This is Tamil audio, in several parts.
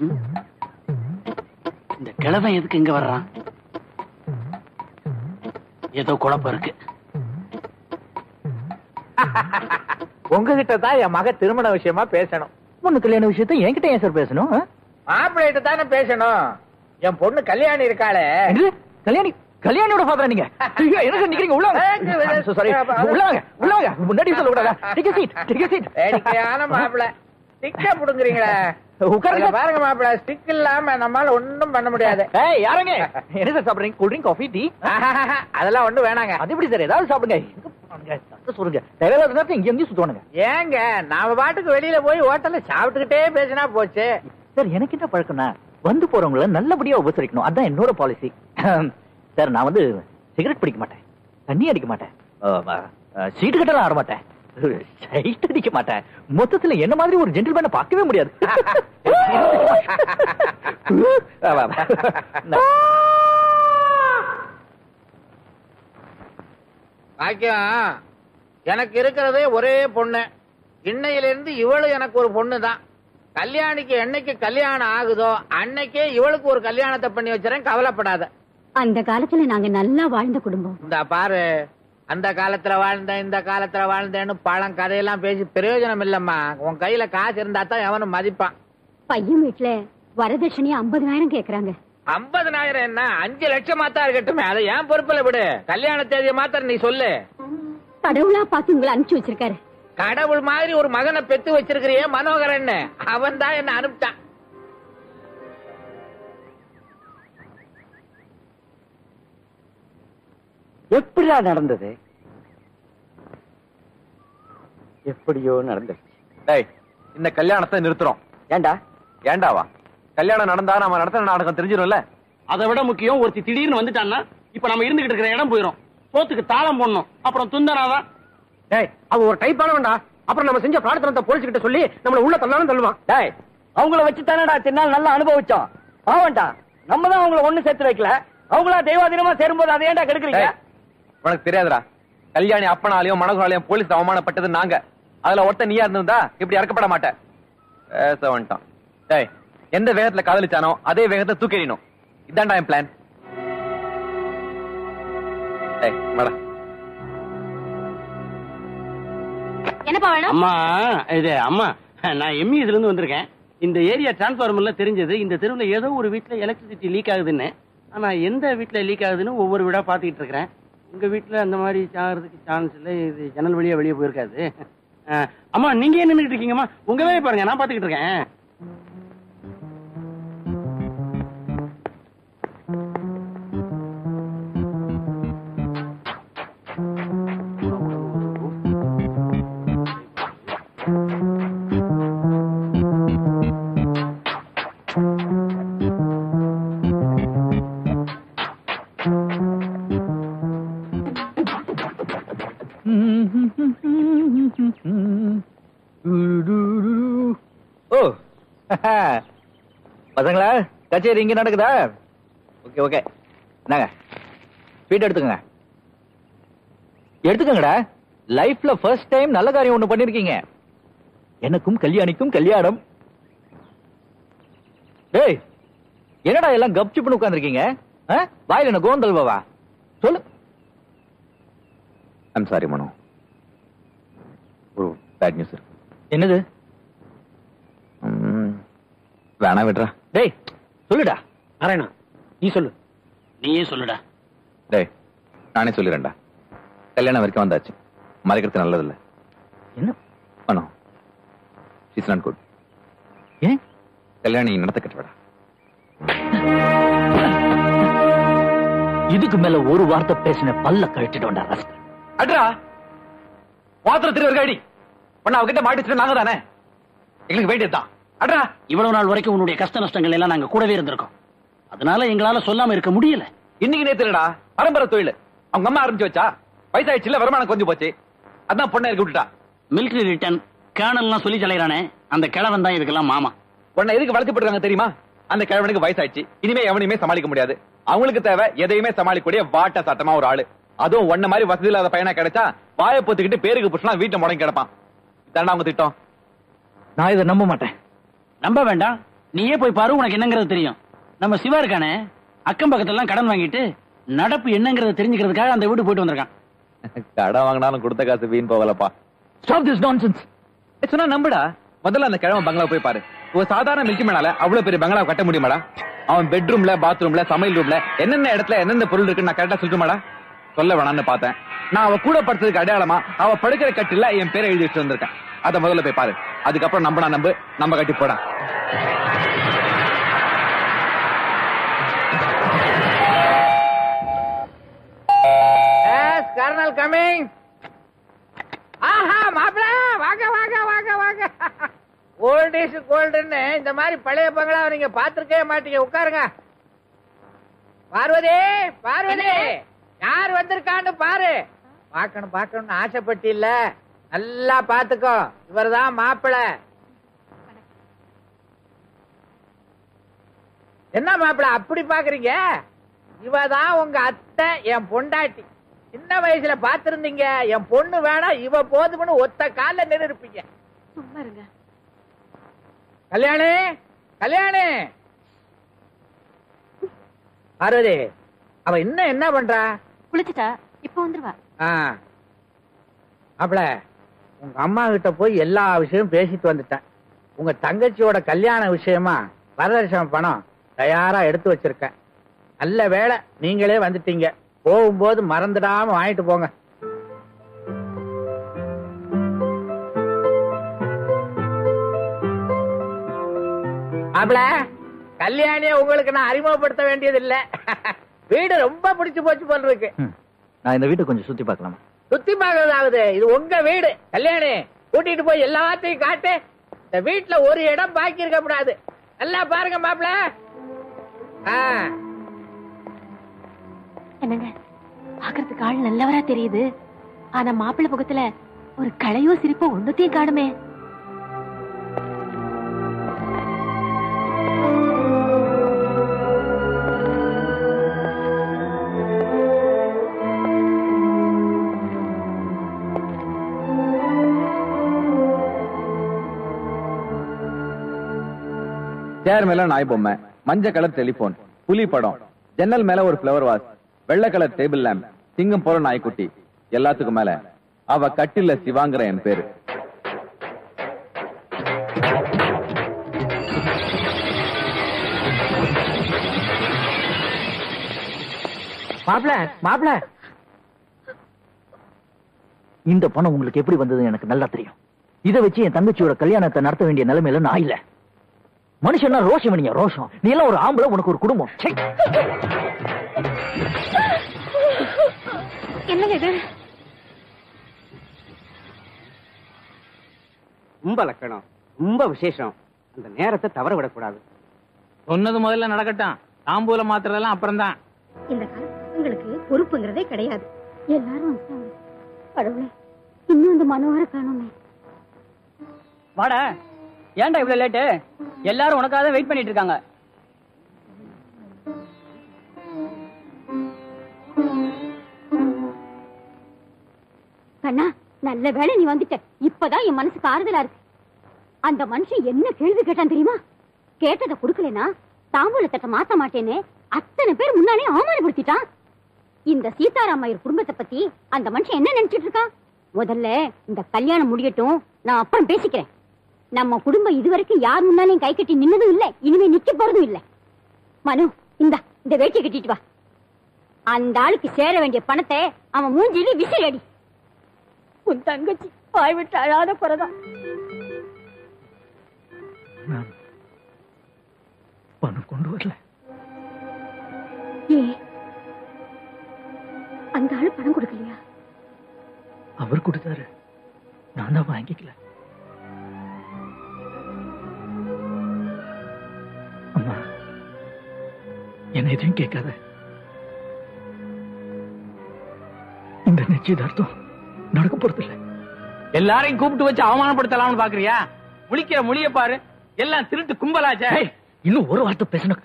இந்த கிழவன் எதுக்கு இங்க வர்றான்? ஏதோ குழப்பம் இருக்கு. உங்ககிட்ட தான் என் மக திருமண விஷயமா பேசணும். பொண்ணு கல்யாண விஷயத்த என்கிட்ட ஏன் சார் பேசணும்? மாப்பிள்ளைகிட்ட தானே பேசணும். என் பொண்ணு கல்யாணி இருக்காளே. கல்யாணி? கல்யாணியோட ஃபாதரா நீங்க? என்ன சார் நிக்கிறீங்க? உள்ளாங்க. சாரி, உள்ளாங்க உள்ளாங்க. முன்னாடி சொல்ல கூடாதா? Take seat, take seat. வேடிக்கையான மாப்பிள்ளை. ஸ்டிக்க புடுங்குறீங்களே. உட்காருங்க. பாருங்க மாப்பிள்ளை, ஸ்டிக் இல்லாம நம்மால ஒண்ணும் பண்ண முடியாது. ஏய் யாருங்க? என்ன சார் சாப்பிடுறீங்க? Cool drink, coffee, tea? அதெல்லாம் ஒண்ணும் வேணாங்க. அது எப்படி சார்? ஏதாவது சாப்பிடுங்க. சொல்லுங்க. தேவையில்லாத நேரத்துல இங்க எங்கேயும் சுத்துவானுங்க. ஏங்க நாம பாட்டுக்கு வெளியில போய் ஹோட்டல்ல சாப்பிட்டுக்கிட்டே பேசினா போச்சு. சார் எனக்கு என்ன பழக்கம்னா வந்து போறவங்கள நல்லபடியா உபசரிக்கணும். அதான் என்னோட பாலிசி. சார் நான் வந்து சிகரெட் பிடிக்க மாட்டேன், தண்ணி அடிக்க மாட்டேன், சீட்டு கட்டலாம் ஆட மாட்டேன், சைட் அடிக்க மாட்டேன். மொத்தத்துல என்ன மாதிரி ஒரு ஜென்டில்மேனை பார்க்கவே முடியாது. பாக்கியம், எனக்கு இருக்கிறதே ஒரே பொண்ணு. இன்னையிலிருந்து இவளு எனக்கு ஒரு பொண்ணு தான். கல்யாணிக்கு என்னைக்கு கல்யாணம் ஆகுதோ அன்னைக்கே இவளுக்கு ஒரு கல்யாணத்தை பண்ணி வச்சுறேன், கவலைப்படாத. அந்த காலத்துல நாங்க நல்லா வாழ்ந்த குடும்பம். இந்த பாரு, அந்த காலத்துல வாழ்ந்தேன் இந்த காலத்துல வாழ்ந்தேன்னு பழம் கதையெல்லாம் பேசி பிரயோஜனம் இல்லம்மா. உன் கையில காசு இருந்தா தான் எவனும் மதிப்பான். பையன் வீட்டுல வரதட்சணையா 50,000 கேக்குறாங்க. 50,000 என்ன, 5 லட்சம் மாத்தா இருக்கட்டுமே, அதை ஏன் பொறுப்புல விடு. கல்யாண தேதியை மாத்திர நீ சொல்லு. கடவுளா பார்த்து உங்களை அனுப்பிச்சு வச்சிருக்காரு. கடவுள் மாதிரி ஒரு மகனை பெத்து வச்சிருக்கிறியே மனோகரன், அவன் தான் என்ன அனுப்பிட்டான். எப்படியா நடந்தது? எப்படியோ நடந்துச்சு. டேய், இந்த கல்யாணத்தை நிறுத்துறோம். ஏண்டா? ஏண்டாவா? கல்யாணம் நடந்தா நம்ம நடத்துற நாடகம் தெரிஞ்சிடும்ல. அதை விட முக்கியம், ஒருத்தி திடீர்னு வந்துட்டான்னா இப்ப நம்ம இருந்துகிட்டு இருக்கிற இடம் போயிடும். சோத்துக்கு தாளம் போடணும், அப்புறம் துந்தனாதான். டேய், அவ ஒரு டைப் ஆனவன்டா. அப்புறம் நம்ம செஞ்ச பிரார்த்தனத்தை போலீஸ் கிட்ட சொல்லி நம்மள உள்ள தள்ளாலும் தள்ளுவான். டேய், அவங்கள வச்சு தானடா தின்னால் நல்லா அனுபவிச்சோம். ஆவண்டா, நம்ம தான் அவங்கள ஒண்ணு சேர்த்து வைக்கல. அவங்களா தெய்வாதீனமா சேரும்போது அதை ஏன்டா கெடுக்கிறீங்க? உனக்கு தெரியாதுடா, கல்யாணி அப்பனாலையும் மனோகராலையும் போலீஸ் அவமானப்பட்டது நாங்க. அதுல ஒருத்த நீயா இருந்திருந்தா இப்படி இறக்கப்பட மாட்டேன். பேச வந்துட்டான். டேய், எந்த வேகத்துல காதலிச்சானோ அதே வேகத்தை தூக்கிடணும். இதான்டா என் பிளான். டேய் வாடா. என்னப்பா வேணும்? அம்மா, இது அம்மா, நான் எம்இ இதுல இருந்து வந்திருக்கேன். இந்த ஏரியா டிரான்ஸ்பார்மர்ல தெரிஞ்சது இந்த தெருவுல ஏதோ ஒரு வீட்டுல எலக்ட்ரிசிட்டி லீக் ஆகுதுன்னு. ஆனா எந்த வீட்டுல லீக் ஆகுதுன்னு ஒவ்வொரு வீடா பாத்துக்கிட்டு இருக்கிறேன். உங்க வீட்டுல அந்த மாதிரி ஆகிறதுக்கு சான்ஸ் இல்லை. இது ஜன்னல் வழியா வெளியே போயிருக்காது. அம்மா, நீங்க என்ன நின்றுட்டு இருக்கீங்கம்மா? உங்க வேலையை பாருங்க, நான் பாத்துக்கிட்டு இருக்கேன். பசங்களா, கச்சேரி இங்க நடக்குதா? ஓகே ஓகே, நாங்க ஸ்வீட் எடுத்துக்கங்க. எடுத்துக்கங்கடா. லைஃப்ல ஃபர்ஸ்ட் டைம் நல்ல காரியம் ஒண்ணு பண்ணிருக்கீங்க. எனக்கும் கல்யாணிக்கும் கல்யாணம். டேய், என்னடா எல்லாம் கப்சிப்புன்னு உட்கார்ந்துருக்கீங்க? வாயில என்ன கோந்தல்வா? சொல்லு. ஐம் சாரி மனோ, ஒரு பேட் நியூஸ் இருக்கு. என்னது? வேணா விடுறா. டேய் சொல்லுடா. நாராயணா, நீ சொல்லு. நீயே சொல்லுடா. டேய், நானே சொல்லிடுறேன்டா. கல்யாணம் வரைக்கும் வந்தாச்சு, மறைக்கிறது நல்லதில்ல. என்ன மனோ, இட்ஸ் நாட் குட். ஏன்? கல்யாணி நடத்த கட்டுவிடா. இதுக்கு மேல ஒரு வார்த்தை பேசின பல்ல கழட்டிடும்டா ராஸ்கல். அட்ரா பாத்திர திருவர்காடி பண்ண அவகிட்ட மாட்டிச்சு. நாங்க தானே, எங்களுக்கு வேண்டியதுதான். அட்ரா, இவ்வளவு நாள் வரைக்கும் உன்னுடைய கஷ்ட நஷ்டங்கள் எல்லாம் நாங்க கூடவே இருந்திருக்கோம். அதனால எங்களால சொல்லாம இருக்க முடியல. இன்னைக்கு நேத்துலடா பரம்பரை தொழில் அவங்க அம்மா ஆரம்பிச்சு வச்சா. வயசாயிடுச்சுல, வருமானம் கொஞ்சம் போச்சு. அதான் பொண்ணை இறக்கி விட்டுட்டா. மிலிட்டரி ரிட்டர்ன் கேர்னல்லாம் சொல்லி தலைறானே, அந்த கிழவன் தான் இதுக்கெல்லாம் மாமா. உன்னை எதுக்கு வளர்த்து போட்டுருக்காங்க தெரியுமா? அந்த கிழவனுக்கு வயசாயிடுச்சு, இனிமே எவனையுமே சமாளிக்க முடியாது. அவங்களுக்கு தேவை எதையுமே சமாளிக்கக்கூடிய வாட்ட சாட்டமா ஒரு ஆளு. அதுவும் ஒன்ன மாதிரி வசதி இல்லாத பையனா கிடைச்சா வாயை பொத்துக்கிட்டு பேருக்கு புடிச்சா வீட்டை முடங்கி கிடப்பான். இதாண்டா அவங்க திட்டம். நான் இதை நம்ப மாட்டேன். நம்ப வேண்டாம். நீயே போய் பாரு, உனக்கு என்னங்கிறது தெரியும். நம்ம சிவா இருக்கானே, அக்கம் பக்கத்துல கடன் வாங்கிட்டு நடப்பு என்னங்கறத தெரிஞ்சுக்கிறதுக்காக அந்த வீடு போயிட்டு வந்திருக்கான். கடன் வாங்கினாலும் கொடுத்த காசு வீண் போகலப்பா. Stop this nonsense. சொன்னா நம்புடா. முதல்ல அந்த கிழமை பங்களா போய் பாரு. ஒரு சாதாரண மில்கி மேனால அவ்வளவு பெரிய பங்களா கட்ட முடியுமாடா? அவன் பெட்ரூம்ல, பாத்ரூம்ல, சமையல் ரூம்ல என்னென்ன இடத்துல என்னென்ன பொருள் இருக்குன்னு நான் கரெக்டா சொல்லுமாடா? சொல்ல வேணாம்னு பார்த்தேன். நான் அவ கூட படுத்ததுக்கு அடையாளமா அவ படுக்கிற கட்டில என் பேரை எழுதி வச்சு வந்திருக்கேன். அத முதல்ல போய் பாரு. அதுக்கப்புறம் நம்பு, நம்ம கட்டி போடா. Kernel coming. ஆஹா மாப்ள, வாங்க வாங்க வாங்க வாங்க. ஓல்ட் இஸ் கோல்டுன்னு இந்த மாதிரி பழைய பங்களாவை நீங்க பாத்துருக்கவே மாட்டீங்க. உட்காருங்க. பார்வதி, பார்வதி, யார் வந்திருக்கான்னு பாரு. பாக்கணும் பாக்கணும்னு ஆசைப்பட்டு இல்ல, நல்லா பாத்துக்கோ. இவர்தான் மாப்பிள. என்ன மாப்பிள அப்படி பாக்குறீங்க? இவதான் உங்க அத்தை, என் பொண்டாட்டி. சின்ன வயசுல பாத்திருந்தீங்க. என் பொண்ணு வேணா, இவ போதும்னு ஒத்த கால நின்று இருப்பீங்க. கல்யாணி, கல்யாணி. பார்வதி, அவ இன்னும் என்ன பண்றா? குளிச்சுட்டா, இப்ப வந்துருவா. மாப்பிள, உங்க அம்மா கிட்ட போய் எல்லா விஷயமும் பேசிட்டு வந்துட்டேன். உங்க தங்கச்சியோட கல்யாண விஷயமா வரதட்சணை பணம் தயாரா எடுத்து வச்சிருக்கேன். நல்ல வேளை நீங்களே வந்துட்டீங்க. போகும்போது மறந்துடாம வாங்கிட்டு போங்க. மாப்பிள, கல்யாணிய உங்களுக்கு நான் அறிமுகப்படுத்த வேண்டியது இல்ல. வீடு ரொம்ப பிடிச்சு போச்சு போல இருக்கு. நான் இந்த வீட்டை கொஞ்சம் சுத்தி பார்க்கலாமா? சுத்தி பார்க்கறதாவது? இது உங்க வீடு. கல்யாணி, கூட்டிட்டு போய் எல்லாத்தையும் காட்டு. இந்த வீட்டுல ஒரு இடம் பாக்கி இருக்க கூடாது. நல்லா பாருங்க மாப்பிள. என்னங்க, பாக்குறதுக்கு ஆள் நல்லவரா தெரியுது. ஆனா மாப்பிள்ளை முகத்துல ஒரு களையோ சிரிப்போ ஒண்ணுத்தையும் காணுமே. சேர் மேல நாய் பொம்மை, மஞ்சள் கலர் டெலிபோன், புலி படம், ஜன்னல் மேல ஒரு பிளவர் வாஸ், வெள்ளை கலர் டேபிள் லேம்ப், சிங்கம் போற நாய்க்குட்டி. எல்லாத்துக்கும் மேல அவ கட்டில சிவாங்கிற என் பேரு. மாப்பிள, மாப்பிள, இந்த பணம் உங்களுக்கு எப்படி வந்தது எனக்கு நல்லா தெரியும். இதை வச்சு என் தங்கச்சியோட கல்யாணத்தை நடத்த வேண்டிய நிலைமையில நான் இல்ல. மனுஷன்னா ரோஷம் வேணியா ரோஷம். நீ எல்லாம் ஒரு ஆம்பளை, உனக்கு ஒரு குடும்பம். என்னங்க இது? ரொம்ப லட்சணம், ரொம்ப விசேஷம். அந்த நேரத்தை தவற விடக்கூடாது. சொன்னது முதல்ல நடக்கட்டும். தாம்பூல மாத்திரதெல்லாம் அப்புறம் தான். இந்த காலத்துல உங்களுக்கு பொறுப்புங்கிறதே கிடையாது. எல்லாரும் வந்துட்டாங்க. கடவுளே, இன்னும் இந்த மனோகர காணுமே. வாடா, ஏன்டா இவ்வளவு லேட்டு? எல்லாரும் உனக்காக வெயிட் பண்ணிட்டு இருக்காங்க. கண்ணா, நல்ல வேளை நீ வந்துட்ட. இப்பதான் என் மனசுக்கு ஆறுதலா இருக்கு. அந்த மனுஷன் என்ன கேள்வி கேட்டான் தெரியுமா? கேட்டதை கொடுக்கலனா தாம்பூலத்தட்ட மாத்த மாட்டேன்னு அத்தனை பேர் முன்னாலே அவமானப்படுத்திட்டான். இந்த சீதாராமையர் குடும்பத்தை பத்தி அந்த மனுஷன் என்ன நினைச்சிட்டு இருக்கான்? முதல்ல இந்த கல்யாணம் முடியட்டும், நான் அப்புறம் பேசிக்கிறேன். நம்ம குடும்பம் இதுவரைக்கும் யார் முன்னாலையும் கை கட்டி நின்னதும் இல்ல, இனிமே நிக்க போறதும் இல்ல. மனு, இந்த வேட்டியை கட்டிட்டு வா. அந்த ஆளுக்கு சேர வேண்டிய பணத்தை அவன் மூஞ்சில விசில் அடி. உன் தங்கச்சி வாய் விட்டு அழாத குறைதான். பணம் கொண்டு வரல. ஏ, அந்த ஆளு பணம் கொடுக்கலையா? அவர் கொடுத்தாரு, நான் தான் வாங்கிக்கல. அம்மா, என்ன எதையும் கேட்காத. இந்த நிச்சயதார்த்தம் நடக்க போறது இல்ல. எல்லாரையும் கூப்பிட்டு வச்சு அவமானப்படுத்தலாம்னு பாக்குறியா? முழிக்கிற மொழிய பாரு. எல்லாம் திருட்டு கும்பலாச்சே. இன்னும் ஒரு வார்த்தை பேசணும்.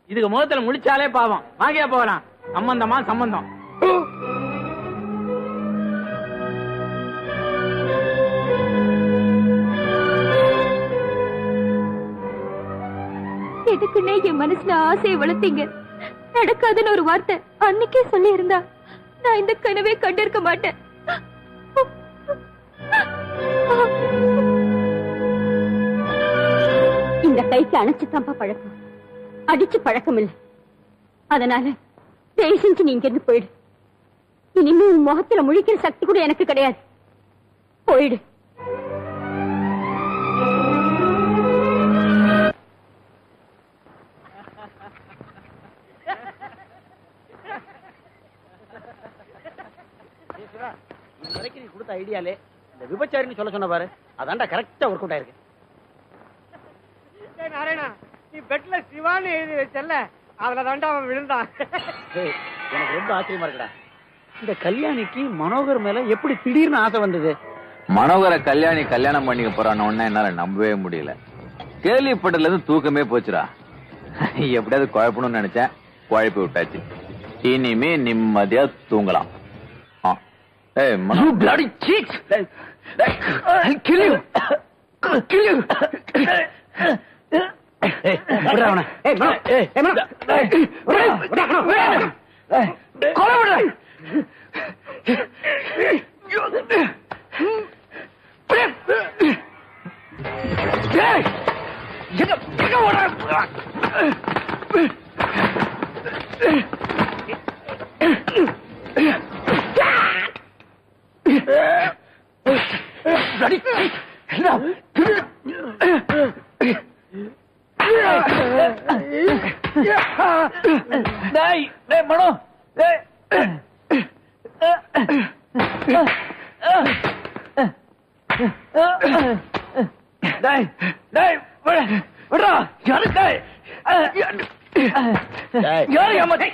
இதுக்கு முகத்துல முழிச்சாலே பாவம். வாங்கியா போகலாம். சம்பந்தமா சம்பந்தம். எதுக்குன்னே என் மனசுல ஆசையை வளர்த்தீங்க. நடக்காதுன்னு ஒரு வார்த்தை அன்னைக்கே சொல்லி இருந்தா நான் இந்த கனவே கண்டிருக்க மாட்டேன். இந்த கைக்கு அணைச்சு தம்பா பழக்கம், அடிச்சு பழக்கம் இல்லை. அதனால தயவு செஞ்சு நீ இங்க இருந்து போயிடு. இனிமே உன் முகத்துல முழிக்கிற சக்தி கூட எனக்கு கிடையாது. போயிடு. வரைக்கும் நீ கொடுத்த ஐடியாலே இந்த விபச்சாரின்னு சொல்ல சொன்ன பாரு, அதான்டா கரெக்டா ஒர்க் அவுட் ஆயிருக்கு. நாராயணா, நீ பெட்ல சிவான்னு எழுதி வச்சல்ல, அதுல தாண்டா அவன் விழுந்தான். எனக்கு ரொம்ப ஆச்சரியமா இருக்குடா, இந்த கல்யாணிக்கு மனோகர் மேல எப்படி திடீர்னு ஆசை வந்தது? மனோகர கல்யாணி கல்யாணம் பண்ணிக்க போறான்னு என்னால நம்பவே முடியல. கேள்விப்பட்டதுல இருந்து தூக்கமே போச்சுடா. எப்படியாவது குழப்பணும்னு நினைச்சேன், குழப்பி விட்டாச்சு. இனிமே நிம்மதியா தூங்கலாம். Hey, Mano. You bloody cheat! I'll kill you! Kill you! Hey, what happened? Hey, Mano! Hey, Mano! What happened? Call over there! Hey! Get up! Bloody! No! Hey, hey, Mano! Hey! Hey, hey, விடுறா, யாரு டேய்? யாரு ஏமாத்தி?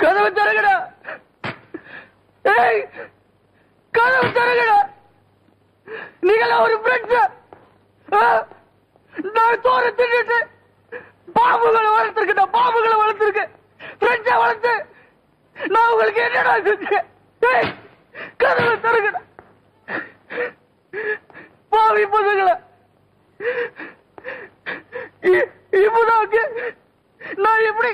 கதவு தரங்கடா! கதவு தரங்கடா! நீங்களா ஒரு ஃப்ரெண்ட்ஸ்? நான் தோற தின்னுட்டு பாம்புகளை வளர்த்திருக்கேன், ஃப்ரெண்ட்ஸை வளர்த்து நான் உங்களுக்கு என்னடா செஞ்சேன்? கதவு தரங்கடா! பாவி பசங்களா! இப்பதான் நான் எப்படி